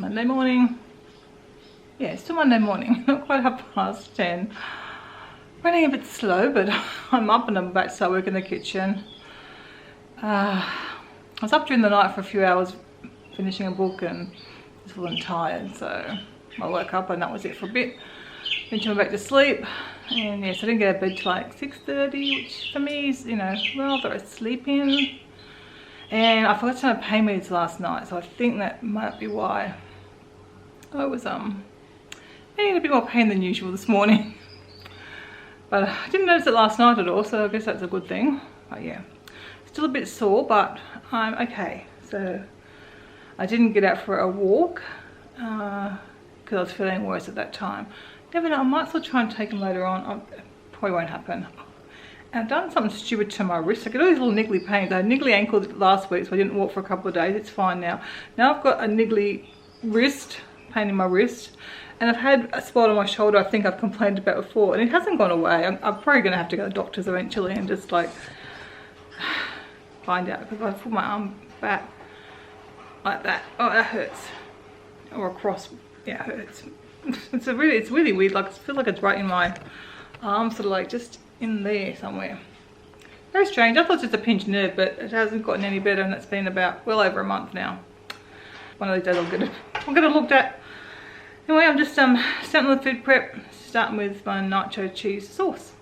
Monday morning. Yeah, it's still Monday morning, not quite 10:30. Running a bit slow, but I'm up and I'm about to start work in the kitchen. I was up during the night for a few hours finishing a book and just wasn't tired, so I woke up and that was it for a bit. Eventually went back to sleep, and yes, I didn't get out of bed till like 6:30, which for me is, you know, rather a sleep in. And I forgot to have pain meds last night, so I think that might be why I was in a bit more pain than usual this morning. But I didn't notice it last night at all, so I guess that's a good thing. But yeah, still a bit sore, but I'm okay. So I didn't get out for a walk because I was feeling worse at that time. Never know, I might still try and take them later on. Probably won't happen. And I've done something stupid to my wrist. I get all these little niggly pains. I had a niggly ankle last week, so I didn't walk for a couple of days. It's fine now. Now I've got a niggly wrist, pain in my wrist. And I've had a spot on my shoulder I think I've complained about before, and it hasn't gone away. I'm probably going to have to go to the doctors eventually and just like find out, because I put my arm back like that. Oh, that hurts. Or across. Yeah, it hurts. It's really weird. Like, I feel like it's right in my arm, sort of like just in there somewhere. Very strange. I thought it was just a pinched nerve, but it hasn't gotten any better, and it's been about well over a month now. One of these days I'll get it looked at. Anyway, I'm just starting with food prep, starting with my nacho cheese sauce.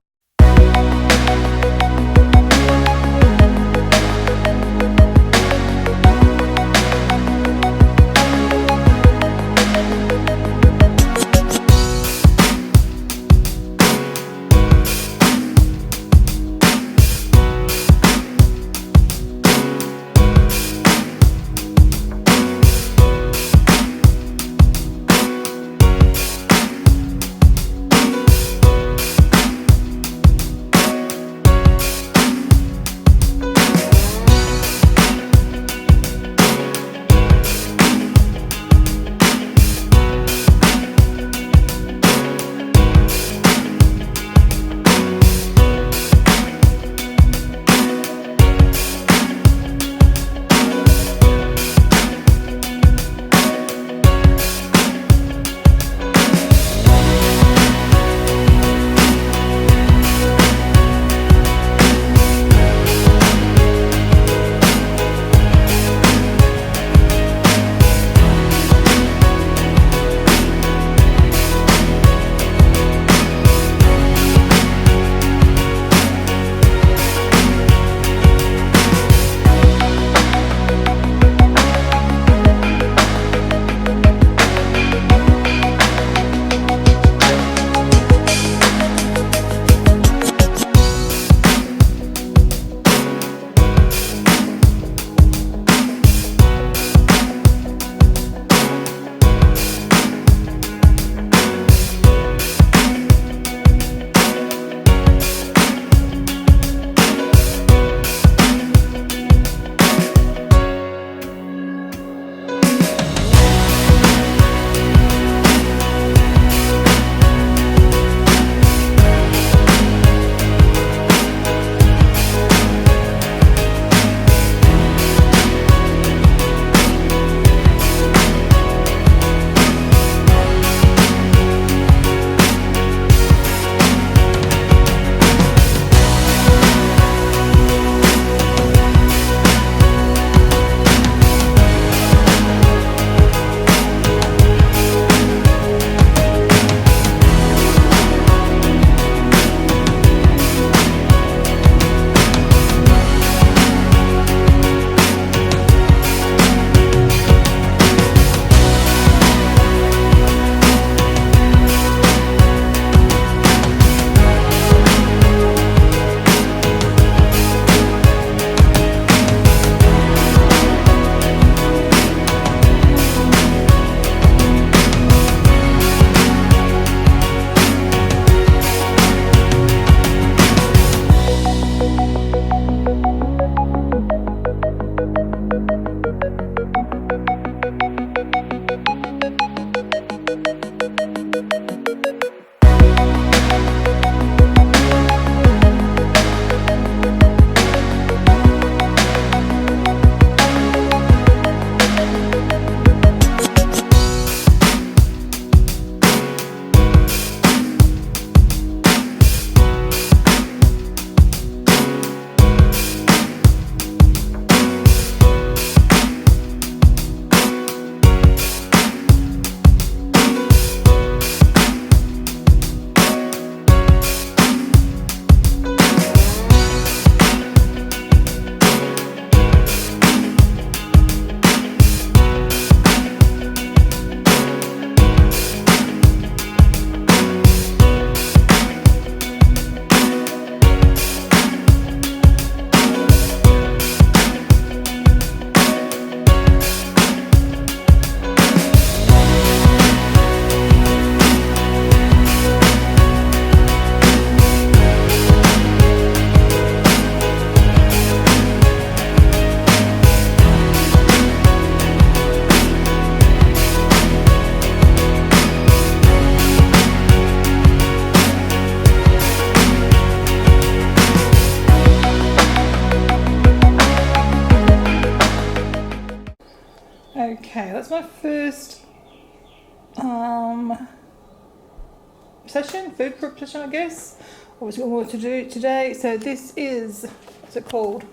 food prep session, I guess. Obviously got more to do today. So this is, what's it called?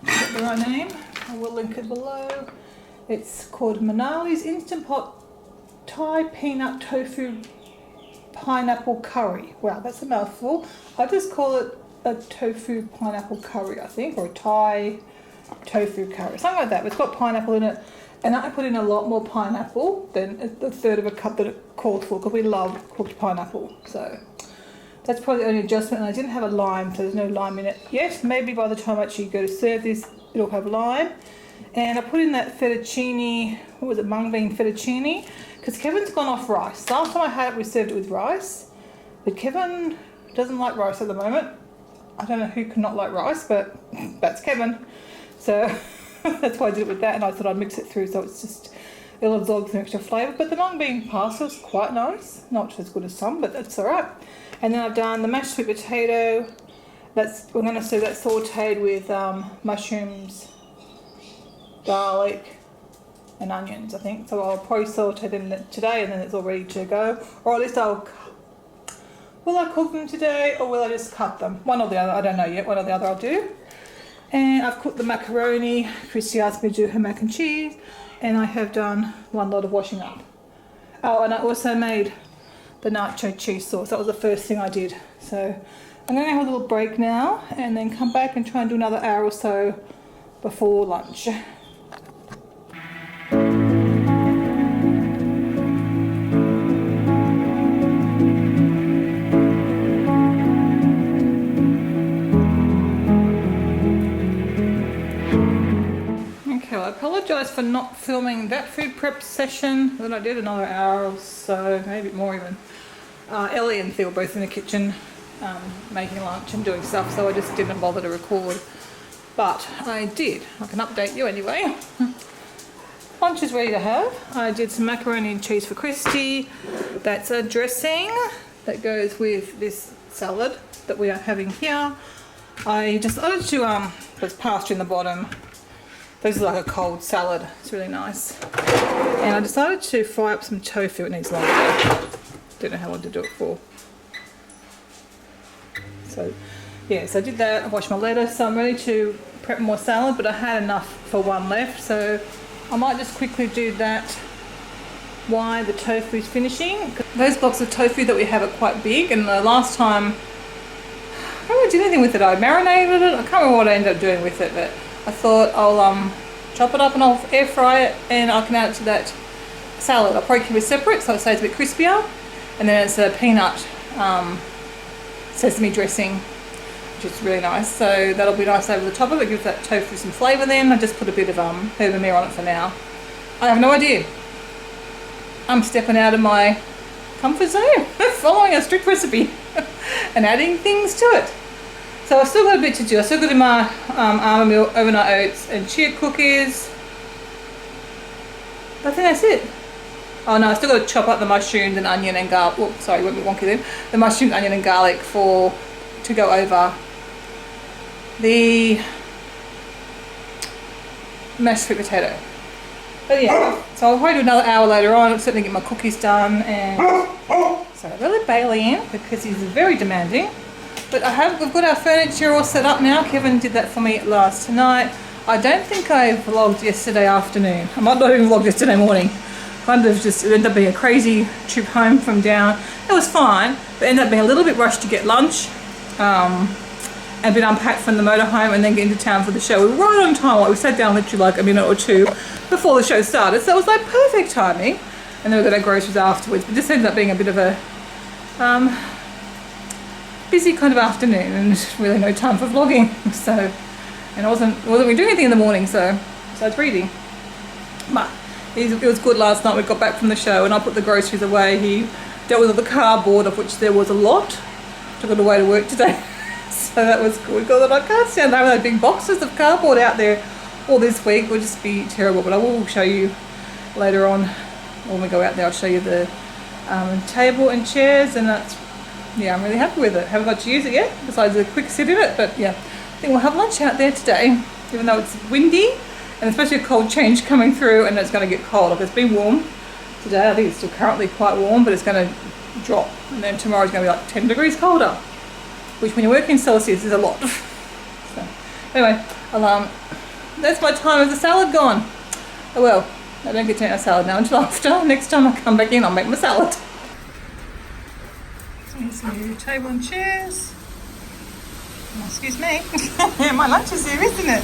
Is that the right name? I will link it below. It's called Minimalist Instant Pot Thai Peanut Tofu Pineapple Curry. Wow, that's a mouthful. I just call it a tofu pineapple curry, I think, or a Thai tofu curry, something like that. It's got pineapple in it, and I put in a lot more pineapple than the third of a cup that it called for, because we love cooked pineapple. So that's probably the only adjustment. And I didn't have a lime, so there's no lime in it yet. Maybe by the time I actually go to serve this, it'll have lime. And I put in that fettuccine, what was it, mung bean fettuccine, because Kevin's gone off rice. Last time I had it, we served it with rice, but Kevin doesn't like rice at the moment. I don't know who can not like rice, but that's Kevin. So that's why I did it with that, and I thought I'd mix it through so it's just, it'll absorb some extra flavour. But the mung bean pasta is quite nice. Not as good as some, but that's alright. And then I've done the mashed sweet potato. We're going to serve that sautéed with mushrooms, garlic and onions, I think. So I'll probably saute them today, and then it's all ready to go. Or at least will I cook them today, or will I just cut them? One or the other, I don't know yet. One or the other I'll do. And I've cooked the macaroni. Christy asked me to do her mac and cheese, and I have done one lot of washing up. Oh, and I also made the nacho cheese sauce. That was the first thing I did. So I'm going to have a little break now, and then come back and try and do another hour or so before lunch. I apologise for not filming that food prep session that I did, another hour or so, maybe more even. Ellie and Theo were both in the kitchen making lunch and doing stuff, so I just didn't bother to record. But I did. I can update you anyway. Lunch is ready to have. I did some macaroni and cheese for Christy. That's a dressing that goes with this salad that we are having here. I decided to, there's pasta in the bottom. This is like a cold salad. It's really nice. And I decided to fry up some tofu. It needs longer. Don't know how long to do it for. So, yeah, so I did that. I washed my lettuce. So I'm ready to prep more salad, but I had enough for one left. So I might just quickly do that while the tofu is finishing. Those blocks of tofu that we have are quite big, and the last time, I don't really did anything with it. I marinated it. I can't remember what I ended up doing with it, but I thought I'll chop it up and I'll air fry it, and I can add it to that salad. I'll probably keep it separate so it stays a bit crispier, and then it's a peanut sesame dressing, which is really nice. So that'll be nice over the top of it. Gives that tofu some flavour. Then I just put a bit of herbamere on it for now. I have no idea. I'm stepping out of my comfort zone, following a strict recipe and adding things to it. So I've still got a bit to do. I've still got in my almond milk, overnight oats and chia cookies. I think that's it. Oh no, I've still got to chop up the mushrooms and onion and garlic. Oh, sorry, won't be wonky then. The mushrooms, onion and garlic to go over the mashed sweet potato. But yeah, so I'll probably do another hour later on. I'll certainly get my cookies done, and so I really Bailey in because he's very demanding. But we've got our furniture all set up now. Kevin did that for me last night. I don't think I vlogged yesterday afternoon. I might not even vlog yesterday morning. Kind of just, it ended up being a crazy trip home from down. It was fine, but ended up being a little bit rushed to get lunch. And a bit unpacked from the motorhome, and then get into town for the show. We were right on time. We sat down literally like a minute or two before the show started. So it was like perfect timing. And then we got our groceries afterwards. But this ended up being a bit of a busy kind of afternoon, and really no time for vlogging. So, and I wasn't really doing anything in the morning, so I was reading. But it was good last night. We got back from the show, and I put the groceries away. He dealt with all the cardboard, of which there was a lot. Took it away to work today. So that was good. Because I can't stand having those big boxes of cardboard out there all this week. It would just be terrible. But I will show you later on when we go out there. I'll show you the table and chairs, and that's, yeah, I'm really happy with it. Haven't got to use it yet, besides a quick sit in it. But yeah, I think we'll have lunch out there today, even though it's windy, and especially a cold change coming through, and it's going to get cold. Like, it's been warm Today I think it's still currently quite warm, but it's going to drop, and then tomorrow's going to be like 10 degrees colder, which when you work in Celsius is a lot. So, anyway, that's my time of the salad gone. Oh well, I don't get to eat my salad now until after. Next time I come back in, I'll make my salad. So here's some new table and chairs. Oh, excuse me. Yeah, my lunch is here, isn't it?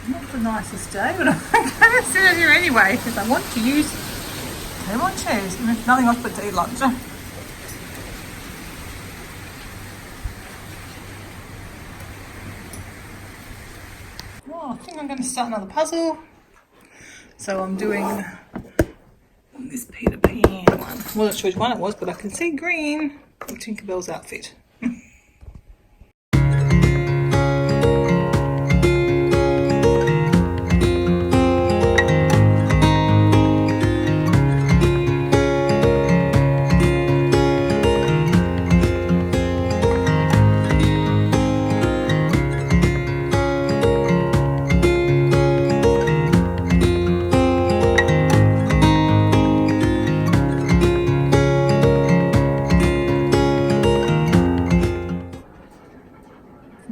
Not the nicest day, but I'm going to sit out here anyway because I want to use table and chairs. Nothing else but to eat lunch. Oh, I think I'm going to start another puzzle. So I'm doing this Peter Pan one. I wasn't sure which one it was, but I can see green. Tinkerbell's outfit.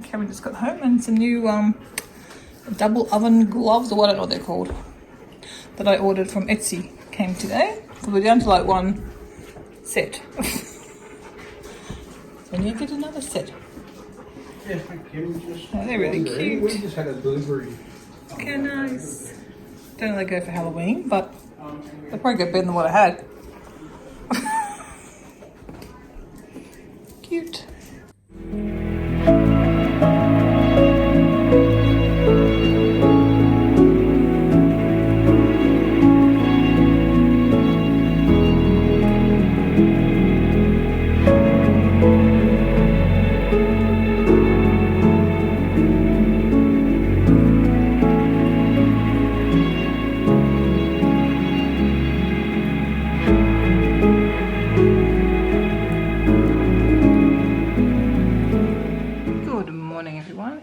Kevin just got home and some new double oven gloves, or what I don't know what they're called, that I ordered from Etsy came today. So we're down to like one set. So I need to get another set. Yeah, Kim just. Oh, they're really cute. We just had a delivery. Okay, nice. Don't know they go for Halloween, but they'll probably go better than what I had. Cute.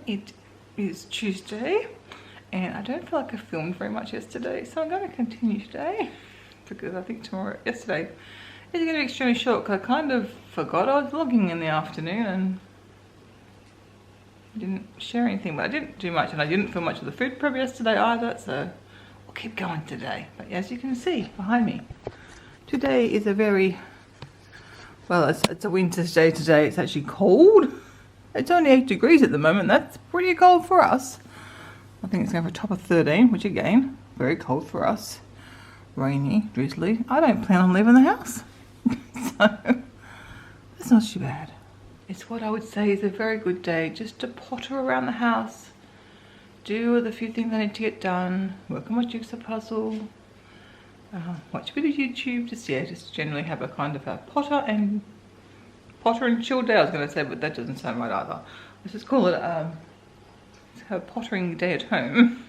It is Tuesday and I don't feel like I filmed very much yesterday, so I'm going to continue today because I think yesterday is going to be extremely short because I kind of forgot I was vlogging in the afternoon and didn't share anything, but I didn't do much and I didn't film much of the food prep yesterday either, so I'll keep going today. But as you can see behind me, today is a very, well, it's a winter's day today. It's actually cold. It's only 8 degrees at the moment. That's pretty cold for us. I think it's going for a top of 13, which again, very cold for us. Rainy, drizzly. I don't plan on leaving the house. So, that's not too bad. It's what I would say is a very good day just to potter around the house, do the few things I need to get done, work on my jigsaw puzzle, watch a bit of YouTube, just generally have a kind of a potter and chill day, I was going to say, but that doesn't sound right either. Let's just call it a pottering day at home.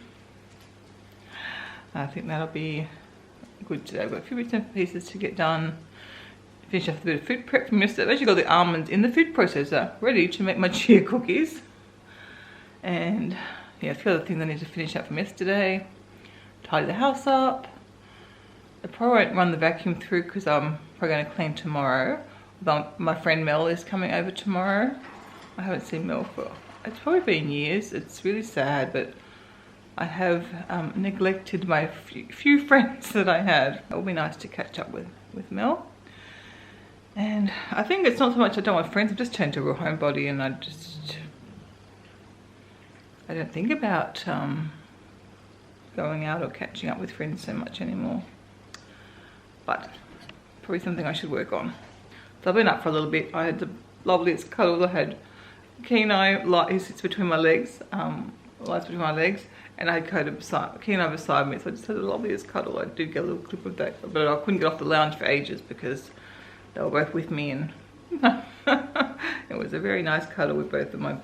I think that'll be good today. I've got a few bits and pieces to get done. Finish off a bit of food prep from yesterday. I've actually got the almonds in the food processor ready to make my chia cookies. And yeah, a few other things I need to finish up from yesterday. Tidy the house up. I probably won't run the vacuum through because I'm probably going to clean tomorrow. My friend Mel is coming over tomorrow. I haven't seen Mel for, it's probably been years. It's really sad, but I have neglected my few friends that I had. It will be nice to catch up with Mel. And I think it's not so much I don't want friends, I've just turned to a real homebody and I don't think about going out or catching up with friends so much anymore. But probably something I should work on. So I've been up for a little bit. I had the loveliest cuddles. I had Keno, he sits between my legs, lies between my legs, and I had Keno beside me, so I just had the loveliest cuddle. I did get a little clip of that, but I couldn't get off the lounge for ages because they were both with me, and it was a very nice cuddle with both of my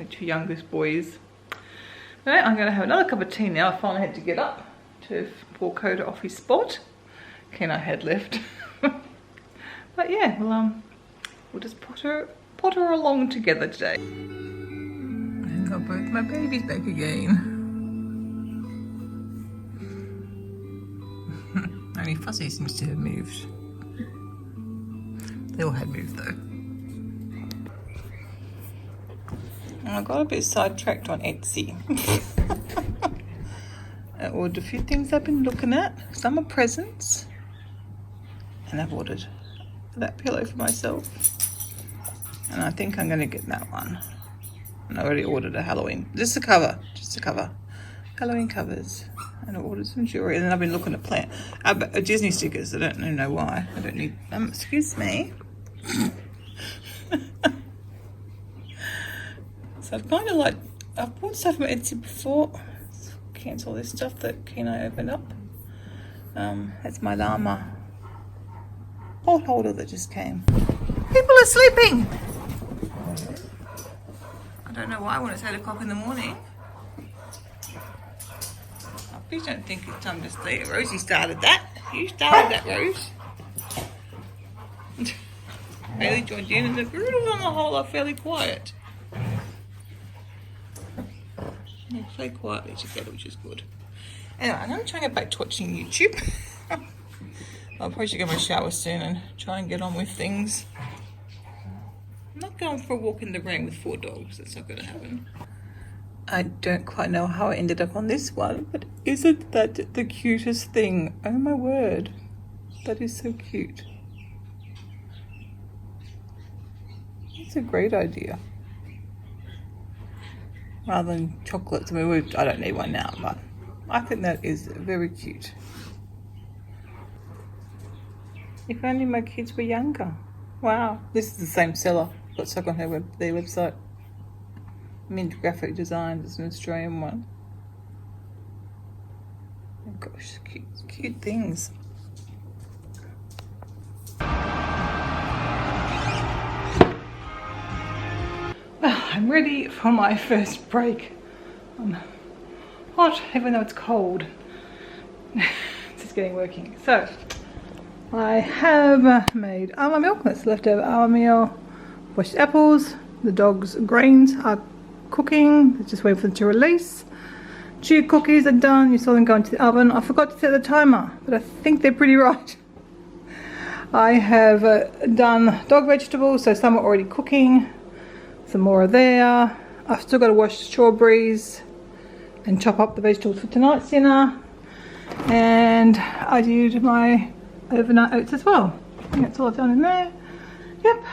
two youngest boys. Alright, I'm going to have another cup of tea now. I finally had to get up to pour Coda off his spot. Keno had left. But yeah, well, we'll just potter along together today. And got both my babies back again. Only Fuzzy seems to have moved. They all had moved though. I got a bit sidetracked on Etsy. I ordered a few things I've been looking at. Some are presents. And I've ordered that pillow for myself. And I think I'm going to get that one. And I already ordered a Halloween. Just a cover. Halloween covers. And I ordered some jewelry. And then I've been looking at Disney stickers. I don't know why. I don't need them. Excuse me. So I've kind of like, I've bought stuff from Etsy before. Let's cancel this stuff that Keno opened up. That's my llama pot holder that just came. People are sleeping. I don't know why when it's 8 o'clock in the morning. Oh, please don't think it's time to sleep. Rosie started that. You started that, Rose. Bailey joined in and the girls on the whole are fairly quiet. They play quietly together, which is good. Anyway, I'm going to try and get back to watching YouTube. I'll probably should get my shower soon and try and get on with things. I'm not going for a walk in the rain with 4 dogs. That's not going to happen. I don't quite know how I ended up on this one, but isn't that the cutest thing? Oh my word. That is so cute. It's a great idea. Rather than chocolates. I mean, I don't need one now, but I think that is very cute. If only my kids were younger. Wow. This is the same seller. Got stuck on their website. Mint Graphic Designs. It's an Australian one. Oh gosh, cute things. Well, I'm ready for my first break. I'm hot, even though it's cold. It's just getting working. So, I have made almond milk. That's leftover almond meal. Washed apples. The dog's grains are cooking. They're just waiting for them to release. Chew cookies are done. You saw them go into the oven. I forgot to set the timer, but I think they're pretty right. I have done dog vegetables, so some are already cooking. Some more are there. I've still got to wash the strawberries and chop up the vegetables for tonight's dinner. And I did my overnight oats as well. I think that's all I've done in there. Yep.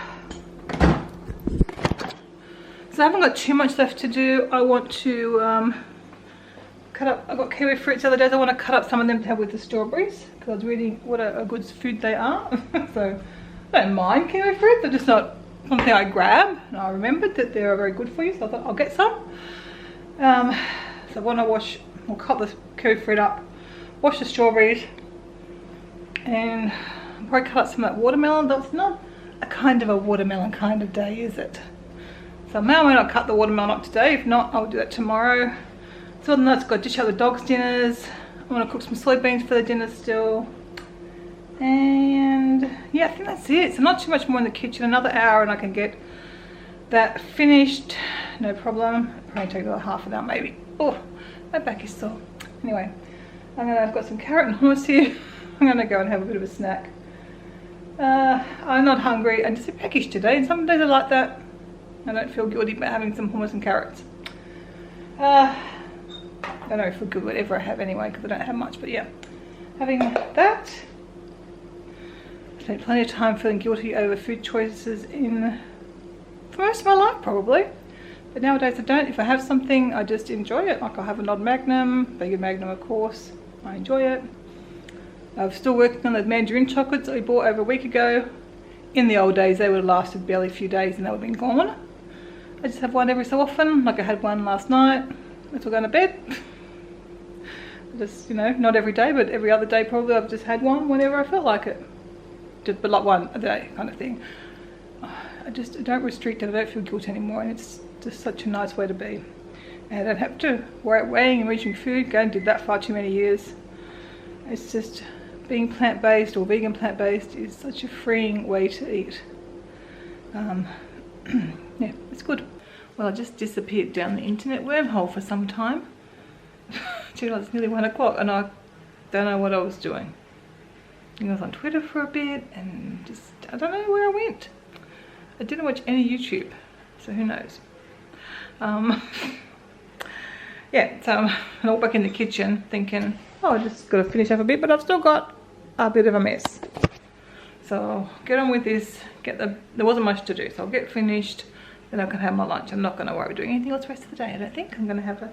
So I haven't got too much left to do. I want to cut up, I got kiwi fruits the other day. I want to cut up some of them to have with the strawberries because I was reading what a good food they are. So I don't mind kiwi fruits, they're just not something I grab, and I remembered that they're very good for you, so I thought I'll get some. So when I I'll cut the kiwi fruit up, wash the strawberries, and I'll probably cut up some of that watermelon. That's not a kind of a watermelon kind of day, is it? So I may or may not cut the watermelon up today. If not, I'll do that tomorrow. So then that's got to dish out the dogs' dinners. I want to cook some soybeans for the dinner still. And yeah, I think that's it. So not too much more in the kitchen. Another hour and I can get that finished. No problem. It'll probably take about half an hour maybe. Oh, my back is sore. Anyway, I've got some carrot and hummus here. I'm going to go and have a bit of a snack. I'm not hungry. I just ate peckish today, and some days I like that. I don't feel guilty about having some hummus and carrots. I don't know if I feel good whatever I have anyway, because I don't have much, but yeah. Having that. I've spent plenty of time feeling guilty over food choices for most of my life probably. But nowadays I don't. If I have something, I just enjoy it. Like I'll have an odd Magnum, vegan Magnum of course. I enjoy it. I'm still working on those mandarin chocolates that we bought over a week ago. In the old days they would have lasted barely a few days and they would have been gone. I just have one every so often, like I had one last night. As we're going to bed. Just, you know, not every day, but every other day probably I've just had one whenever I felt like it. Just, but like one a day kind of thing. I don't restrict it, I don't feel guilt anymore, and it's just such a nice way to be. And I don't have to worry about weighing and reaching food. Go and did that far too many years. It's just being plant-based or vegan plant-based is such a freeing way to eat. Yeah, it's good. Well, I just disappeared down the internet wormhole for some time. It's nearly 1 o'clock and I don't know what I was doing. I was on Twitter for a bit and just, I don't know where I went. I didn't watch any YouTube, so who knows. Yeah, so I'm all back in the kitchen thinking, oh, I just got to finish up a bit, but I've still got a bit of a mess. So I'll get on with this, there wasn't much to do, so I'll get finished, then I can have my lunch. I'm not going to worry about doing anything else the rest of the day, I don't think. I'm going to have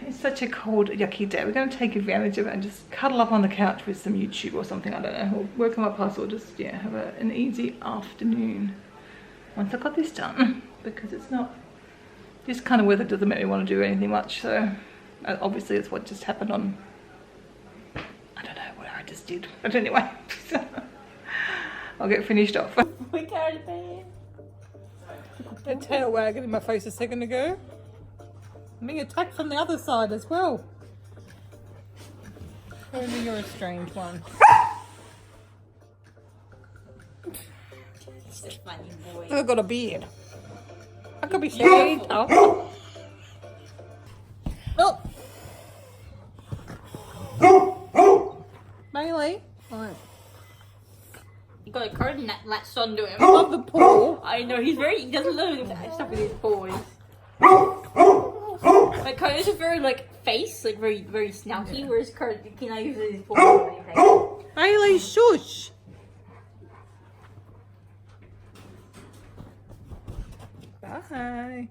it's such a cold, yucky day. We're going to take advantage of it and just cuddle up on the couch with some YouTube or something, I don't know. Or work on my puzzle, just, yeah, have an easy afternoon once I've got this done. Because it's not, this kind of weather doesn't make me want to do anything much. So, obviously it's what just happened on, I don't know what I just did. But anyway, I'll get finished off. We got it, babe. That tail wagging in my face a second ago. I'm being attacked from the other side as well. Only you're a strange one. It's a funny boy. I've got a beard. I could be scared. Oh. Oh. Bailey. Right. You got a curtain latched onto him. I love the paw. I know, he doesn't love stuff with his paws. Like Cody's a very face, very snouty, whereas Cody can use his paws. Bailey, shush. Bye.